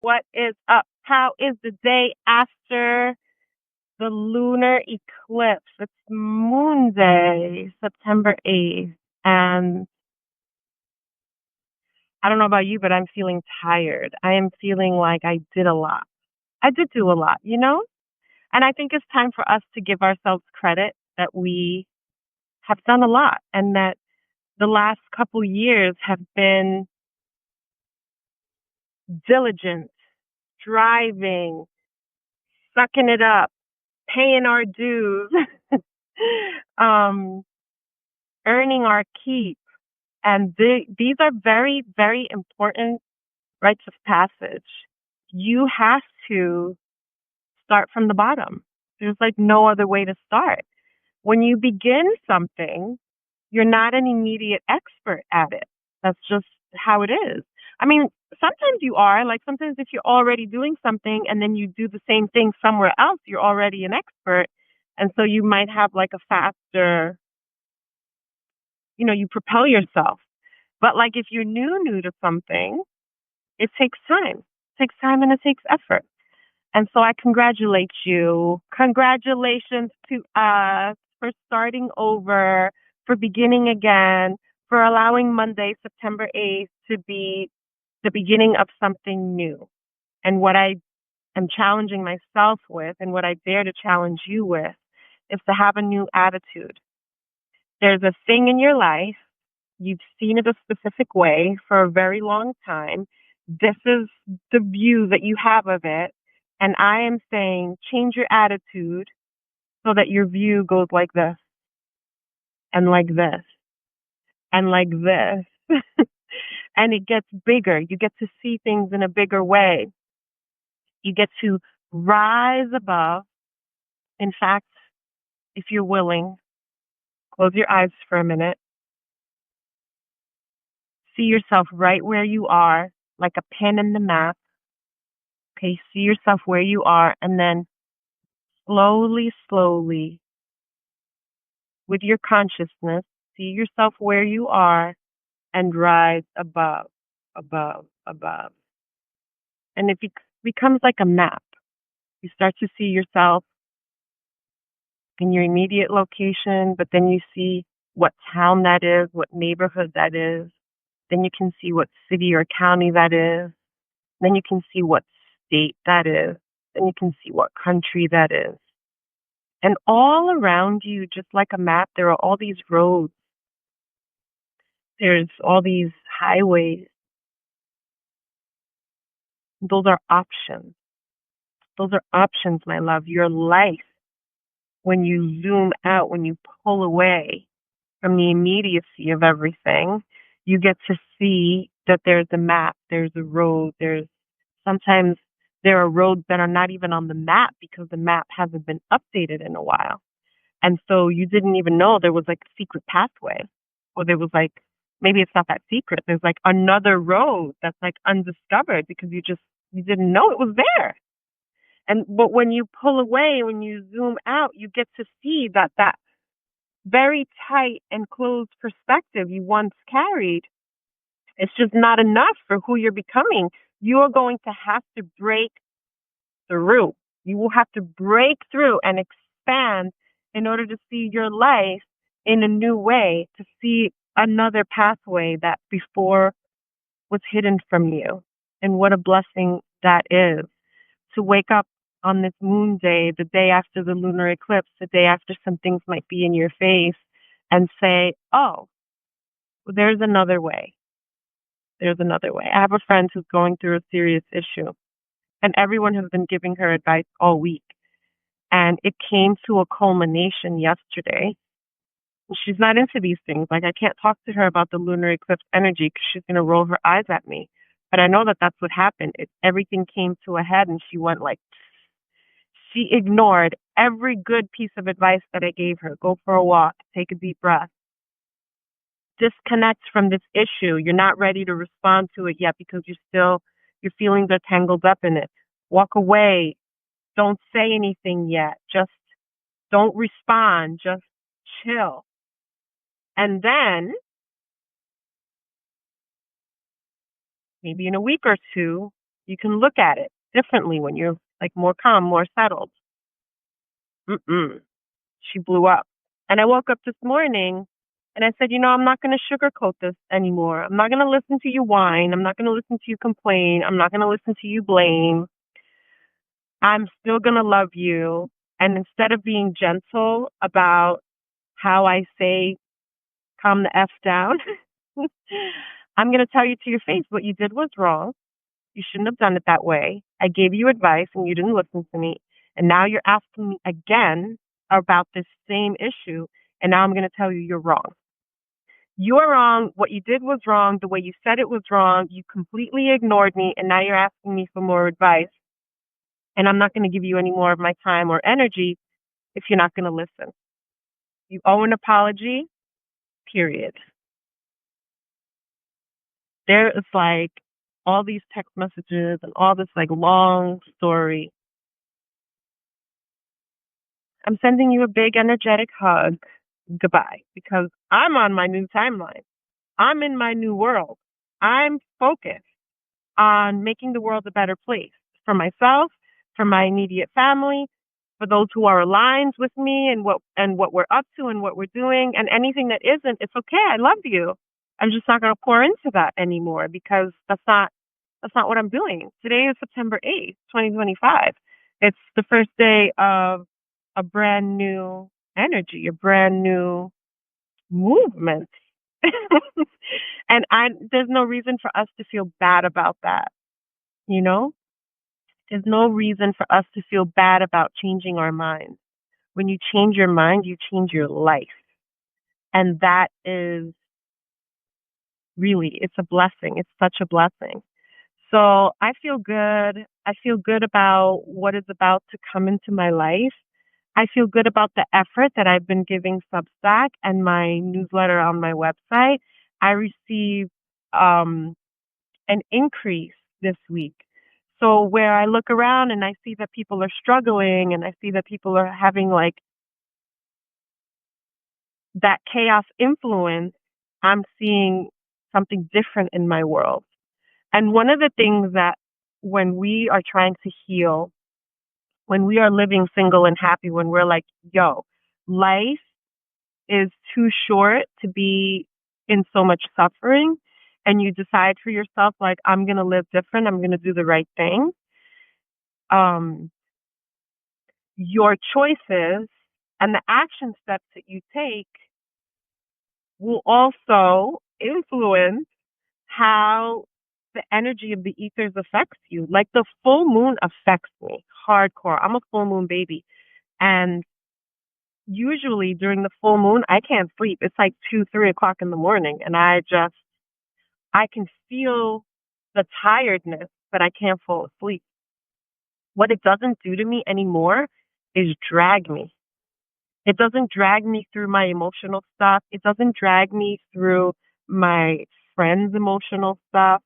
What is up? How is the day after the lunar eclipse? It's Moon Day, September 8th. And I don't know about you, but I'm feeling tired. I am feeling like I did a lot. I did do a lot, you know? And I think it's time for us to give ourselves credit that we have done a lot and that the last couple years have been diligent, driving, sucking it up, paying our dues, um, earning our keep. And these are very, very important rites of passage. You have to start from the bottom. There's like no other way to start. When you begin something, you're not an immediate expert at it. That's just how it is. I mean, sometimes you are. Like sometimes if you're already doing something and then you do the same thing somewhere else, you're already an expert. And so you might have like a faster, you propel yourself. But like if you're new to something, it takes time. It takes time and it takes effort. And so I congratulate you. Congratulations to us for starting over, for beginning again, for allowing Monday, September 8th to be the beginning of something new. And what I am challenging myself with and what I dare to challenge you with is to have a new attitude. There's a thing in your life, you've seen it a specific way for a very long time. This is the view that you have of it. And I am saying change your attitude so that your view goes like this and like this and like this. And it gets bigger. You get to see things in a bigger way. You get to rise above. In fact, if you're willing, close your eyes for a minute. See yourself right where you are, like a pin in the map. Okay, see yourself where you are, and then slowly, slowly, with your consciousness, see yourself where you are and rise above, above, above. And it becomes like a map. You start to see yourself in your immediate location, but then you see what town that is, what neighborhood that is. Then you can see what city or county that is. Then you can see what state that is. Then you can see what country that is. And all around you, just like a map, there are all these roads. There's all these highways. Those are options. Those are options, my love. Your life, when you zoom out, when you pull away from the immediacy of everything, you get to see that there's a map, there's a road, sometimes there are roads that are not even on the map because the map hasn't been updated in a while. And so you didn't even know there was like a secret pathway, or there was like, maybe it's not that secret. There's like another road that's like undiscovered because you didn't know it was there. But when you pull away, when you zoom out, you get to see that very tight and closed perspective you once carried, it's just not enough for who you're becoming. You are going to have to break through. You will have to break through and expand in order to see your life in a new way, to see another pathway that before was hidden from you. And what a blessing that is to wake up on this moon day, the day after the lunar eclipse, the day after some things might be in your face, and say, oh, well, there's another way. There's another way. I have a friend who's going through a serious issue, and everyone has been giving her advice all week. And it came to a culmination yesterday. She's not into these things. Like, I can't talk to her about the lunar eclipse energy because she's going to roll her eyes at me. But I know that that's what happened. Everything came to a head, and she went like, she ignored every good piece of advice that I gave her. Go for a walk, take a deep breath, disconnect from this issue. You're not ready to respond to it yet because your feelings are tangled up in it. Walk away. Don't say anything yet. Just don't respond. Just chill. And then maybe in a week or two, You can look at it differently when you're like more calm, more settled. Mm-mm. She blew up. And I woke up this morning and I said, I'm not going to sugarcoat this anymore. I'm not going to listen to you whine. I'm not going to listen to you complain. I'm not going to listen to you blame. I'm still going to love you. And instead of being gentle about how I say, calm the F down, I'm going to tell you to your face what you did was wrong. You shouldn't have done it that way. I gave you advice and you didn't listen to me. And now you're asking me again about this same issue. And now I'm going to tell you you're wrong. You're wrong. What you did was wrong. The way you said it was wrong. You completely ignored me. And now you're asking me for more advice. And I'm not going to give you any more of my time or energy if you're not going to listen. You owe an apology, period. There is like all these text messages and all this like long story. I'm sending you a big energetic hug. Goodbye. Because I'm on my new timeline. I'm in my new world. I'm focused on making the world a better place for myself, for my immediate family, for those who are aligned with me and what we're up to and what we're doing, and anything that isn't, it's okay. I love you. I'm just not going to pour into that anymore because that's not what I'm doing. Today is September 8th, 2025. It's the first day of a brand new energy, a brand new movement. And there's no reason for us to feel bad about that, you know? There's no reason for us to feel bad about changing our minds. When you change your mind, you change your life. And that is really, it's a blessing. It's such a blessing. So I feel good. I feel good about what is about to come into my life. I feel good about the effort that I've been giving Substack and my newsletter on my website. I received an increase this week. So where I look around and I see that people are struggling and I see that people are having like that chaos influence, I'm seeing something different in my world. And one of the things that when we are trying to heal, when we are living single and happy, when we're like, yo, life is too short to be in so much suffering, and you decide for yourself, like, I'm going to live different, I'm going to do the right thing, um, your choices and the action steps that you take will also influence how the energy of the ethers affects you. Like the full moon affects me hardcore. I'm a full moon baby. And usually during the full moon, I can't sleep. It's like 2, 3 o'clock in the morning. And I can feel the tiredness, but I can't fall asleep. What it doesn't do to me anymore is drag me. It doesn't drag me through my emotional stuff. It doesn't drag me through my friends' emotional stuff.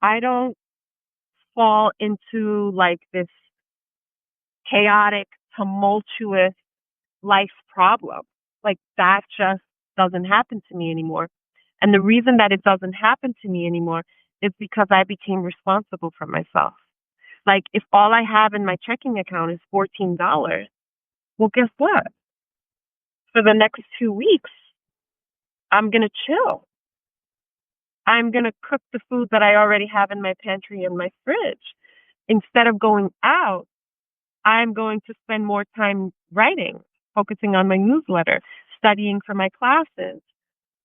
I don't fall into like this chaotic, tumultuous life problem. Like that just doesn't happen to me anymore. And the reason that it doesn't happen to me anymore is because I became responsible for myself. Like if all I have in my checking account is $14, well, guess what? For the next 2 weeks, I'm going to chill. I'm going to cook the food that I already have in my pantry and my fridge. Instead of going out, I'm going to spend more time writing, focusing on my newsletter, studying for my classes,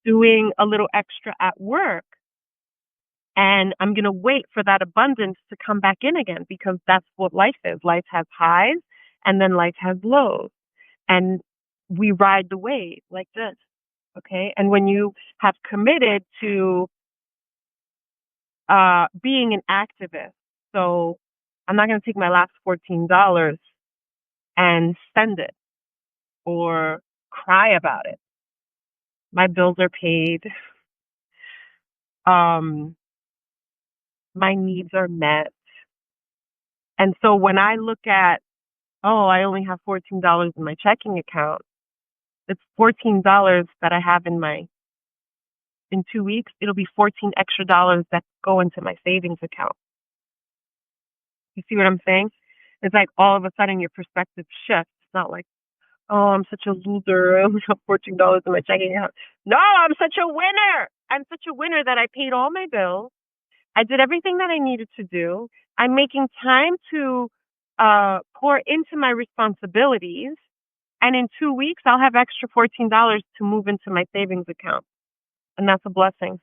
doing a little extra at work. And I'm going to wait for that abundance to come back in again because that's what life is. Life has highs and then life has lows. And we ride the wave like this. Okay. And when you have committed to being an activist, so I'm not going to take my last $14 and spend it or cry about it. My bills are paid. Um, my needs are met. And so when I look at, oh, I only have $14 in my checking account, it's $14 that I have in 2 weeks, it'll be 14 extra dollars that go into my savings account. You see what I'm saying? It's like all of a sudden your perspective shifts. It's not like, oh, I'm such a loser. I only have $14 in my checking account. No, I'm such a winner. I'm such a winner that I paid all my bills. I did everything that I needed to do. I'm making time to pour into my responsibilities. And in 2 weeks, I'll have extra $14 to move into my savings account. And that's a blessing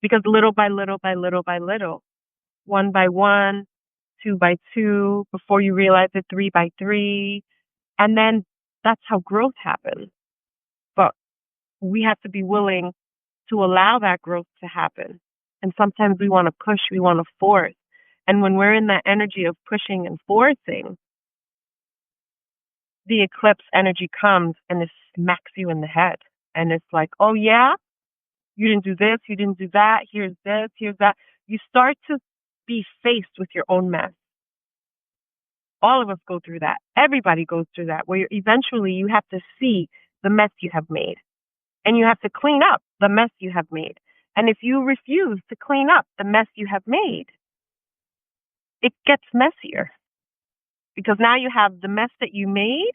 because little by little by little by little, one by one, two by two, before you realize it, three by three. And then that's how growth happens. But we have to be willing to allow that growth to happen. And sometimes we want to push, we want to force. And when we're in that energy of pushing and forcing, the eclipse energy comes and it smacks you in the head. And it's like, oh, yeah, you didn't do this, you didn't do that, here's this, here's that. You start to be faced with your own mess. All of us go through that. Everybody goes through that, where eventually you have to see the mess you have made. And you have to clean up the mess you have made. And if you refuse to clean up the mess you have made, it gets messier. Because now you have the mess that you made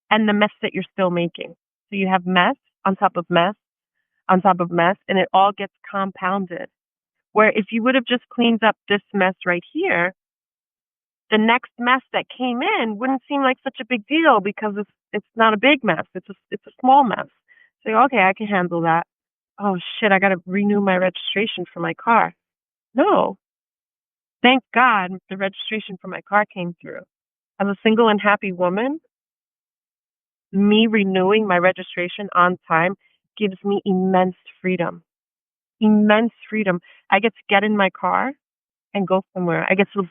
and the mess that you're still making. So you have mess on top of mess on top of mess, and it all gets compounded. Where if you would have just cleaned up this mess right here, the next mess that came in wouldn't seem like such a big deal because it's not a big mess. It's a small mess. So okay, I can handle that. Oh shit, I gotta renew my registration for my car. No. Thank God the registration for my car came through. As a single and happy woman, me renewing my registration on time gives me immense freedom. Immense freedom. I get to get in my car and go somewhere. I get to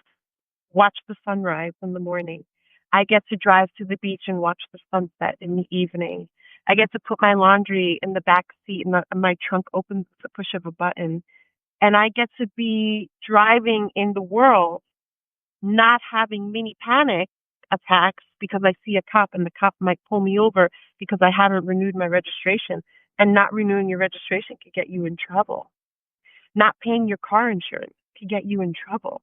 watch the sunrise in the morning. I get to drive to the beach and watch the sunset in the evening. I get to put my laundry in the back seat and my trunk opens with the push of a button. And I get to be driving in the world, not having mini panic attacks because I see a cop and the cop might pull me over because I haven't renewed my registration. And not renewing your registration could get you in trouble. Not paying your car insurance could get you in trouble.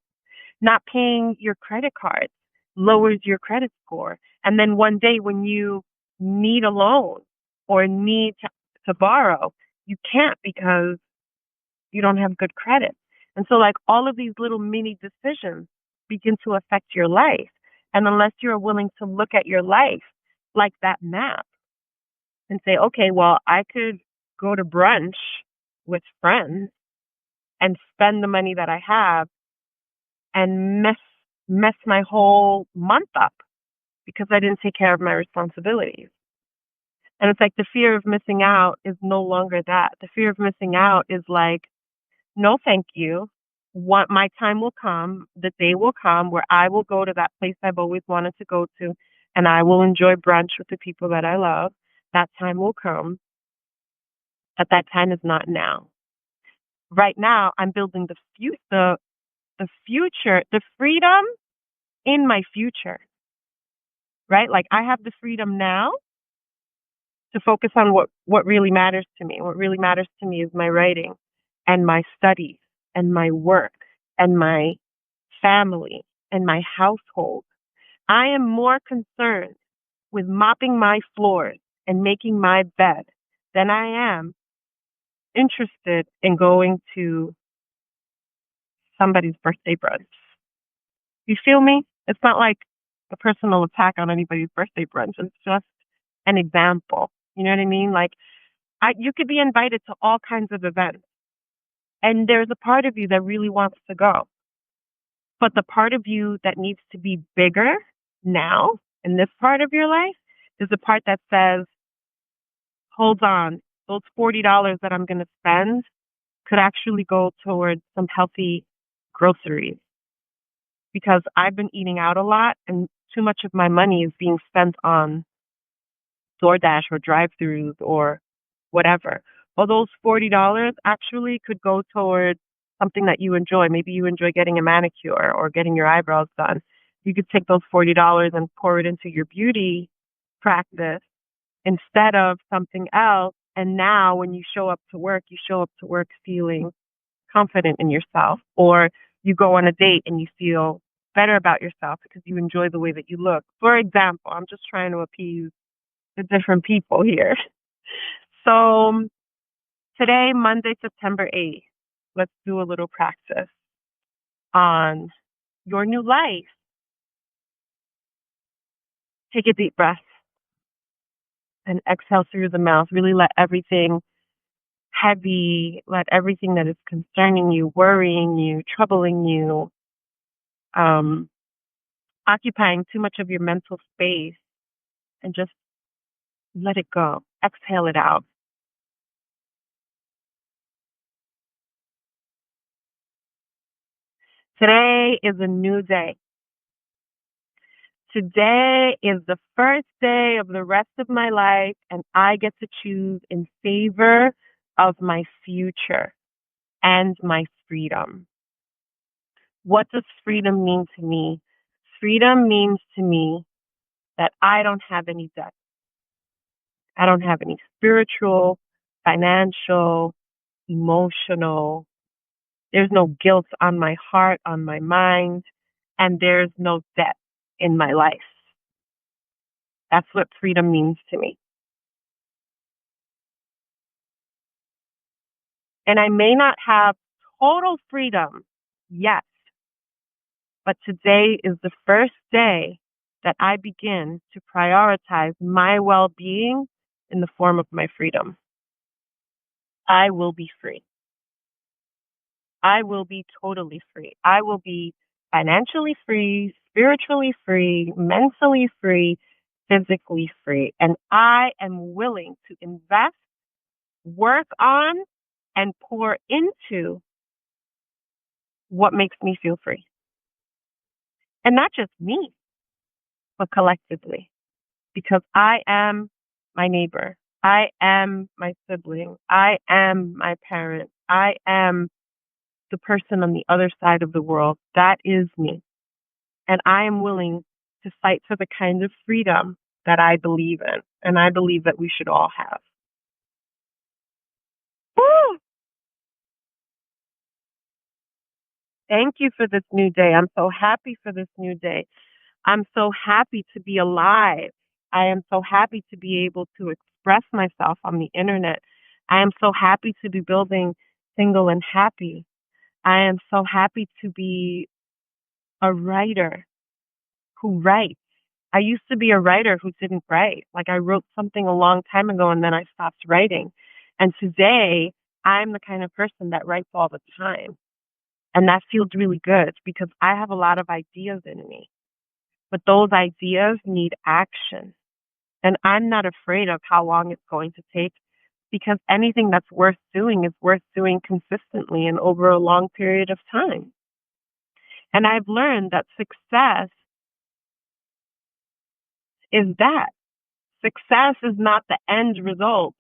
Not paying your credit card lowers your credit score. And then one day when you need a loan or need to borrow, you can't because you don't have good credit. And so like all of these little mini decisions begin to affect your life. And unless you're willing to look at your life like that map and say, okay, well, I could go to brunch with friends and spend the money that I have and mess my whole month up because I didn't take care of my responsibilities. And it's like the fear of missing out is no longer that. The fear of missing out is like, no, thank you. My time will come, the day will come where I will go to that place I've always wanted to go to and I will enjoy brunch with the people that I love. That time will come. But that time is not now. Right now, I'm building the future, the freedom in my future, right? Like I have the freedom now to focus on what really matters to me. What really matters to me is my writing and my studies and my work and my family and my household. I am more concerned with mopping my floors and making my bed than I am interested in going to somebody's birthday brunch. You feel me? It's not like a personal attack on anybody's birthday brunch. It's just an example. You know what I mean? Like, you could be invited to all kinds of events, and there's a part of you that really wants to go. But the part of you that needs to be bigger now in this part of your life is the part that says, hold on, those $40 that I'm going to spend could actually go towards some healthy groceries because I've been eating out a lot and too much of my money is being spent on DoorDash or drive-thrus or whatever. Well, those $40 actually could go towards something that you enjoy. Maybe you enjoy getting a manicure or getting your eyebrows done. You could take those $40 and pour it into your beauty practice instead of something else. And now when you show up to work, you show up to work feeling confident in yourself. Or you go on a date and you feel better about yourself because you enjoy the way that you look. For example, I'm just trying to appease the different people here. So today, Monday, September 8th, let's do a little practice on your new life. Take a deep breath and exhale through the mouth. Really let everything heavy, let everything that is concerning you, worrying you, troubling you, um, occupying too much of your mental space, and just let it go. Exhale it out. Today is a new day. Today is the first day of the rest of my life, and I get to choose in favor of my future and my freedom. What does freedom mean to me? Freedom means to me that I don't have any debt. I don't have any spiritual, financial, emotional. There's no guilt on my heart, on my mind, and there's no debt in my life. That's what freedom means to me. And I may not have total freedom yet, but today is the first day that I begin to prioritize my well being in the form of my freedom. I will be free. I will be totally free. I will be financially free, spiritually free, mentally free, physically free. And I am willing to invest, work on, and pour into what makes me feel free. And not just me, but collectively, because I am my neighbor. I am my sibling. I am my parent. I am the person on the other side of the world. That is me. And I am willing to fight for the kind of freedom that I believe in. And I believe that we should all have. Woo! Thank you for this new day. I'm so happy for this new day. I'm so happy to be alive. I am so happy to be able to express myself on the internet. I am so happy to be building Single and Happy. I am so happy to be a writer who writes. I used to be a writer who didn't write. Like I wrote something a long time ago and then I stopped writing. And today I'm the kind of person that writes all the time. And that feels really good because I have a lot of ideas in me. But those ideas need action. And I'm not afraid of how long it's going to take because anything that's worth doing is worth doing consistently and over a long period of time. And I've learned that success is that. Success is not the end result.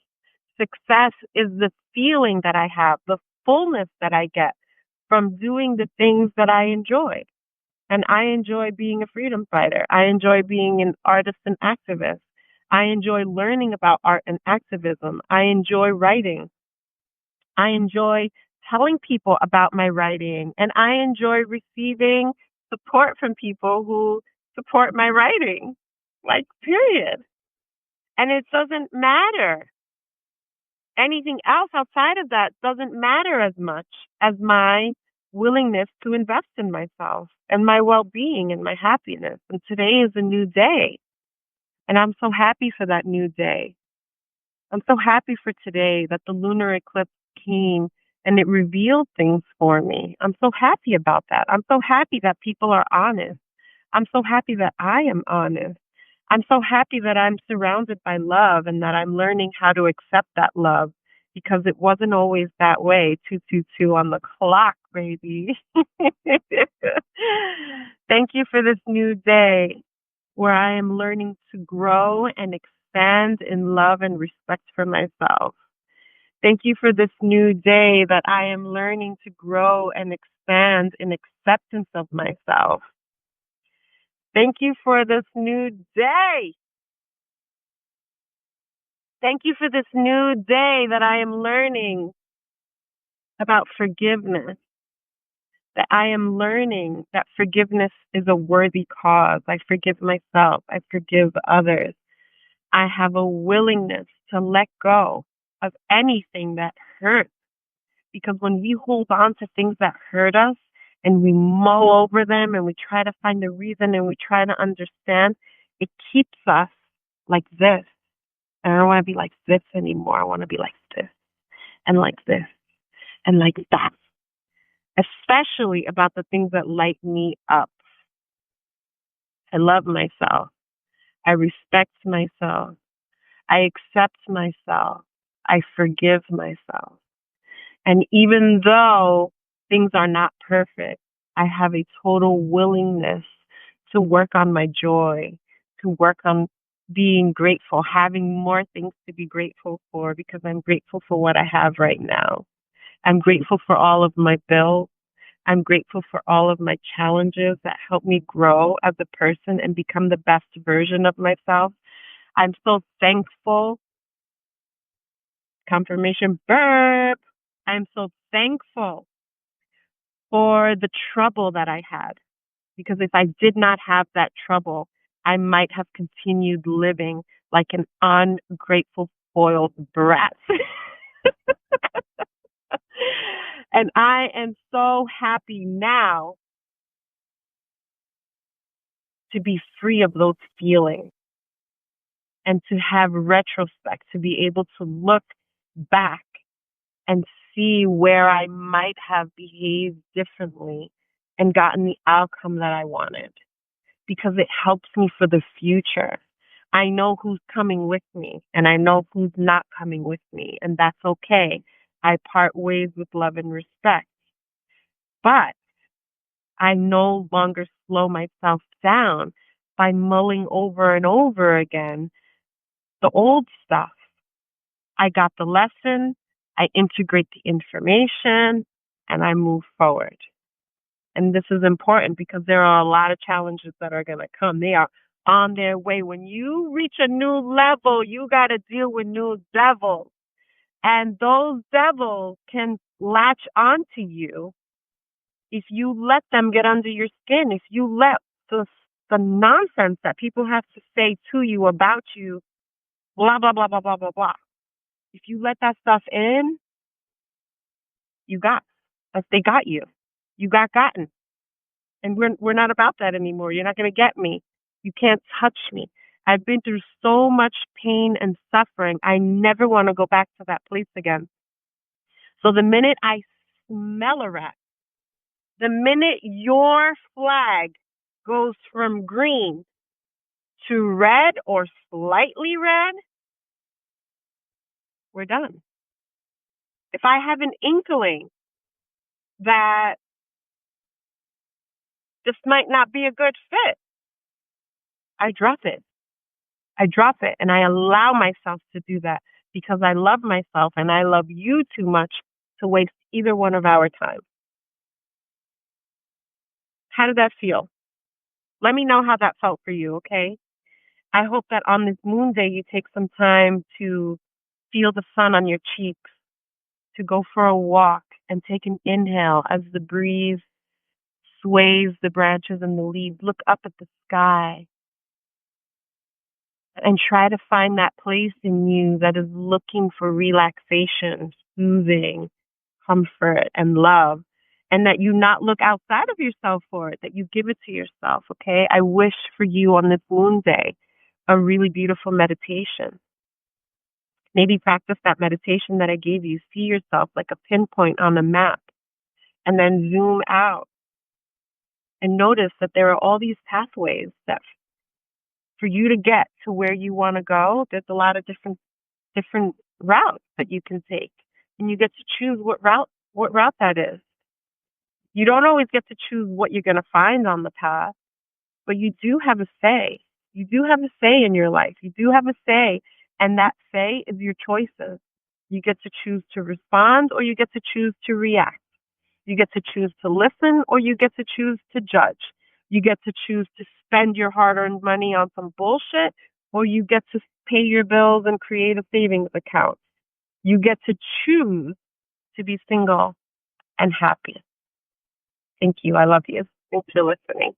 Success is the feeling that I have, the fullness that I get from doing the things that I enjoy. And I enjoy being a freedom fighter. I enjoy being an artist and activist. I enjoy learning about art and activism. I enjoy writing. I enjoy telling people about my writing. And I enjoy receiving support from people who support my writing. Like, period. And it doesn't matter. Anything else outside of that doesn't matter as much as my willingness to invest in myself and my well being and my happiness. And today is a new day. And I'm so happy for that new day. I'm so happy for today that the lunar eclipse came and it revealed things for me. I'm so happy about that. I'm so happy that people are honest. I'm so happy that I am honest. I'm so happy that I'm surrounded by love and that I'm learning how to accept that love because it wasn't always that way. 222 on the clock, baby. Thank you for this new day where I am learning to grow and expand in love and respect for myself. Thank you for this new day that I am learning to grow and expand in acceptance of myself. Thank you for this new day. Thank you for this new day that I am learning about forgiveness. that I am learning that forgiveness is a worthy cause. I forgive myself. I forgive others. I have a willingness to let go of anything that hurts. Because when we hold on to things that hurt us and we mull over them and we try to find the reason and we try to understand, it keeps us like this. And I don't want to be like this anymore. I want to be like this and like this and like that, especially about the things that light me up. I love myself. I respect myself. I accept myself. I forgive myself. And even though things are not perfect, I have a total willingness to work on my joy, to work on being grateful, having more things to be grateful for because I'm grateful for what I have right now. I'm grateful for all of my bills. I'm grateful for all of my challenges that help me grow as a person and become the best version of myself. I'm so thankful. Confirmation burp. I'm so thankful for the trouble that I had. Because if I did not have that trouble, I might have continued living like an ungrateful, spoiled brat. And I am so happy now to be free of those feelings and to have retrospect, to be able to look back and see where I might have behaved differently and gotten the outcome that I wanted because it helps me for the future. I know who's coming with me and I know who's not coming with me, and that's okay. I part ways with love and respect. But I no longer slow myself down by mulling over and over again the old stuff. I got the lesson, I integrate the information, and I move forward. And this is important because there are a lot of challenges that are going to come. They are on their way. When you reach a new level, you got to deal with new devils. And those devils can latch onto you if you let them get under your skin, if you let the nonsense that people have to say to you about you, blah, blah, blah, blah, blah, blah, blah. If you let that stuff in, you got, like they got you. You got gotten. And we're not about that anymore. You're not going to get me. You can't touch me. I've been through so much pain and suffering. I never want to go back to that place again. So the minute I smell a rat, the minute your flag goes from green to red or slightly red, we're done. If I have an inkling that this might not be a good fit, I drop it. I drop it and I allow myself to do that because I love myself and I love you too much to waste either one of our time. How did that feel? Let me know how that felt for you, okay? I hope that on this moon day you take some time to feel the sun on your cheeks, to go for a walk and take an inhale as the breeze sways the branches and the leaves. Look up at the sky and try to find that place in you that is looking for relaxation, soothing, comfort, and love. And that you not look outside of yourself for it, that you give it to yourself, okay? I wish for you on this moon day a really beautiful meditation. Maybe practice that meditation that I gave you. See yourself like a pinpoint on the map and then zoom out and notice that there are all these pathways that for you to get to where you want to go, there's a lot of different routes that you can take. And you get to choose what route that is. You don't always get to choose what you're going to find on the path, but you do have a say. You do have a say in your life. You do have a say, and that say is your choices. You get to choose to respond or you get to choose to react. You get to choose to listen or you get to choose to judge. You get to choose to spend your hard-earned money on some bullshit or you get to pay your bills and create a savings account. You get to choose to be single and happy. Thank you. I love you. Thanks for listening.